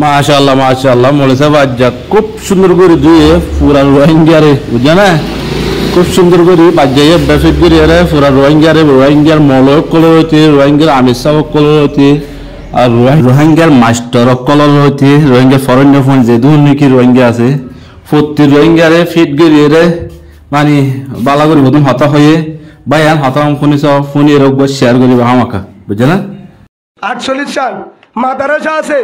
মাশাআল্লাহ মাশাআল্লাহ মৌলভী বাজ্জা খুব সুন্দর করে ধুয়ে পুরা রোহিঙ্গারে বুঝা না খুব সুন্দর করে বাজ্জাইয়ে বেফিট করে রে পুরা রোহিঙ্গার মলক কলর হইতে রোহিঙ্গার আমিসাব কলর হইতে আর রোহিঙ্গার মাস্টার কলর হইতে রোহিঙ্গার ফরেন ফোন যে দূর নাকি রোহিঙ্গা আছে প্রতি রোহিঙ্গারে ফিট করিয়ে রে মানে বালা করি মতন হতা হয়ে বাইয়ান হতাম ফোনে সব ফোনে রোগ শেয়ার করিবে আমাকা বুঝা না 48 সাল মাদ্রাসা আছে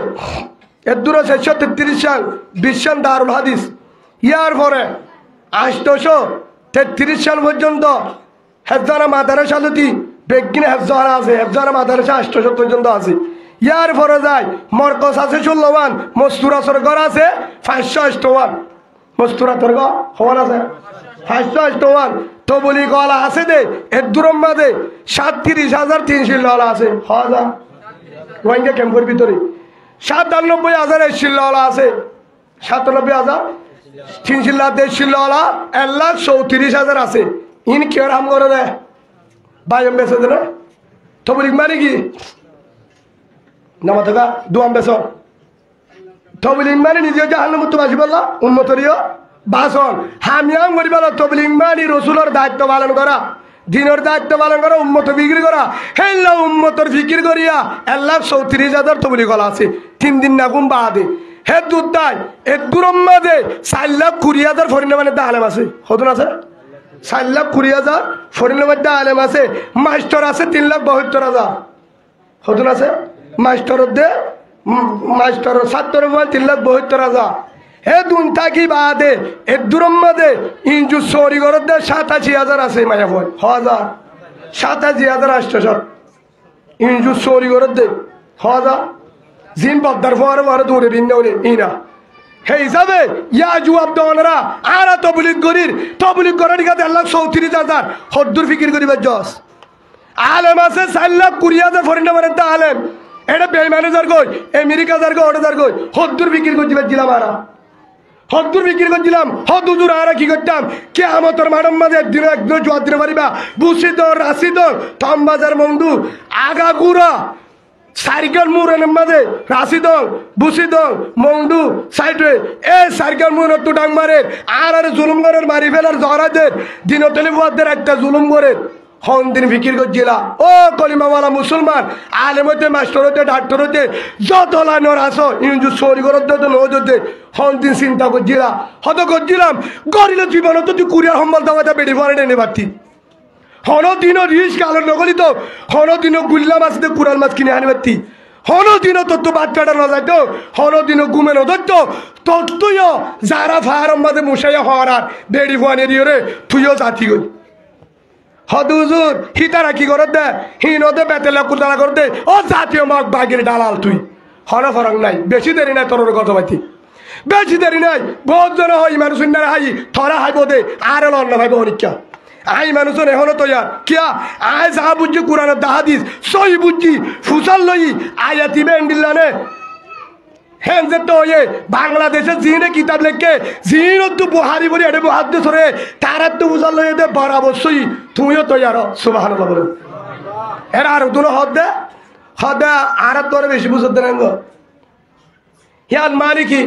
এর দূর আছে 133 সাল 20 সাল দারুল হাদিস ইয়ার পরে 833 সাল পর্যন্ত হেফজানা মাদ্রাসা লতি বেগিনে হেফজানা আছে হেফজানা মাদ্রাসা 800 পর্যন্ত আছে ইয়ার পরে যায় মরকজ আছে 16 ওয়ান মস্তুরা সরগর আছে 508 মস্তুরা তরগ হওয়ার আছে 508 তো বলি গলা আছে দে এর দূরম মাঝে 37,300 ললা আছে হাজার রোহিঙ্গা ক্যাম্পের ভিতরে 97,000 শিল্লাওয়ালা আছে 97,300 1,34,000 আছে ইন কেউ রাম করে দেয় বাইম বেসে দেবে তো বলি মানে কি নামা থাকা দুয়াম বেস তো বলি মানে নিজে জাহান্ন মুক্ত বাসি বললা উন্মতরীয় বাসন হামিয়াম করি বলো তো বলি মানে রসুলের দায়িত্ব পালন করা দিনের দায়িত্ব পালন করা উম্মত বিক্রি করা হেল্লা উম্মতর ফিকির করিয়া 1,34,000 তো বলি গলা আছে 3 দিন না গুম বাদে হে দুধ দায় এ দূরম মাঝে 4,20,000 ফরিনের মানে আলেম আছে হতুন আছে 4,20,000 ফরিনের মধ্যে আলেম আছে মাস্টার আছে 3,72,000 হতুন আছে মাস্টার ছাত্র 3,72,000 হে দুন থাকি বাদে এ দূরম মাঝে ইঞ্জু সরি গরত 87,000 আছে মায়া বল 87,800 ইঞ্জু সরি গরত 1000 জিন বদ্দার ফরে দূরে বিন্দে ইনা হে হিসাবে ইয়া জুয়াব দনরা আরা তবলিগ করার দিকে 1,34,000 হদ্দুর ফিকির করিবার জস আলেম আছে 4,20,000 ফরিনা মানে আলেম এটা বেঈমানে যার কই আমেরিকা যার কই ওটা যার কই হদ্দুর ফিকির করিবার দিলাম আরা হদ্দুর বিক্রি করছিলাম হদুজুর আরা কি করতাম কে আমতর মানব মাঝে দিন একদিন জোয়ার দিনে পারিবা বুসিদ রাশিদ থমবাজার মন্দু আগাগুড়া সাইকেল মুরের মাঝে রাশিদ বুসিদ মন্দু সাইডে এ সাইকেল মুর একটু ডাং মারে আর জুলুম করে মারি ফেলার জহরাদের দিনতলি বুয়াদের একটা জুলুম করে হন দিন ফিকির করছিলা ও কলিমাওয়ালা মুসলমান আলেম হইতে মাস্টার হইতে ডাক্তার হইতে যত লাইনের আসো ইঞ্জু সরি করতে তো নজরতে হন দিন চিন্তা করছিলা হত করছিলাম গরিলে জীবন তো তুই কুরিয়ার সম্বল দাওয়াতে বেড়ি ফরে নেনে পারতি হন দিনও রিস কালো নগলি তো হন দিনও গুল্লা মাছ দিয়ে কুড়াল মাছ কিনে আনি পারতি হন দিনও তোর তো বাচ্চাটা না যাইতো হন দিনও ঘুমে নধরতো তোর তুইও যারা ফায়ার মাঝে মুসাইয়া হওয়ার আর বেড়ি ফোয়ানি দিয়ে রে তুইও জাতি গই হদুজুর হিতারা কি করে দে হিনতে বেতেলা কুতারা করে দে ও জাতীয় মগ বাগের ডালাল তুই হন ফরক নাই বেশি দেরি নাই তোর কথা পাইতি বেশি দেরি নাই বহুত জন হয় মানুষ হাই থরা হাইব দে আর লন্না ভাইব হরিকা আই মানুষ এখনো তৈয়ার কিয়া আয় যা বুঝছি কোরআনের দাহাদিস সই বুঝছি ফুসাল লই আয়াতি বেন্ডিল্লানে হ্যাঁ যে তো ইয়ে বাংলাদেশে জিনে কিতাব লেখকে জিন তো বুহারি বলি এটা হাত দিয়ে ধরে তার তো বুঝাল লই দে বরাবরই তুমিও তৈয়ার সুবহানাল্লাহ বলে এর আর দুনো হদে আর তোরে বেশি বুঝতে দেন গো ইয়ান মানে কি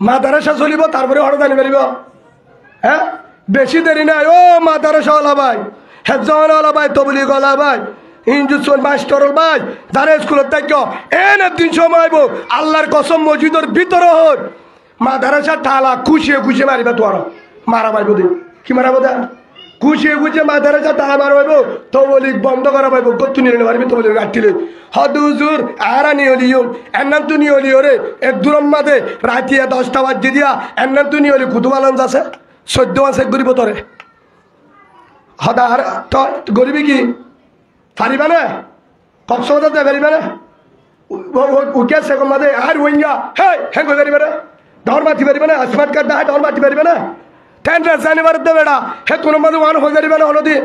মাদ্রাসা চলিব তারপরে হড় জানি পারিব হ্যাঁ বেশি দেরি নাই ও মাদ্রাসা ওলা ভাই হেফজানা ওলা ভাই তবলিগ ওলা ভাই হিন্দুস্তান মাস্টার ভাই যারা স্কুলের থাকি এনে দিন সময় আল্লাহর কসম মসজিদের ভিতরে হোক মাদ্রাসা ঠালা খুশিয়ে মারিবা তোর মারা পাইব দে কি মারা দে খুশিয়ে মাদ্রাসা টালা মারা পাইব তবলিগ বন্ধ করা পাইব কত নিয়ে মারিবি তবলিগ গাঠিলে হদুজুর আরা নিয়লিও এন্নান তু নিয়লিও রে এক দূরম মাঝে রাতিয়া 10টা বাজে দিয়া এন্নান তু নিয়লি কুতুবালন আছে 14 মাস এক গরিব তোরে হদা আর তো গরিবি কি পারিবা না কক্সবাজার যাই পারিবা না উঠে আছে মাঝে আর ওইঙ্গা হ্যাঁ কই পারিবা না ডর মাতি পারিবা না স্মার্ট কার্ড না ডর মাতি পারিবা না 10 রাজধানী ভারত বেড়া হে কোনো মাঝে ওয়ান হয়ে পারিবা না হলো দিয়ে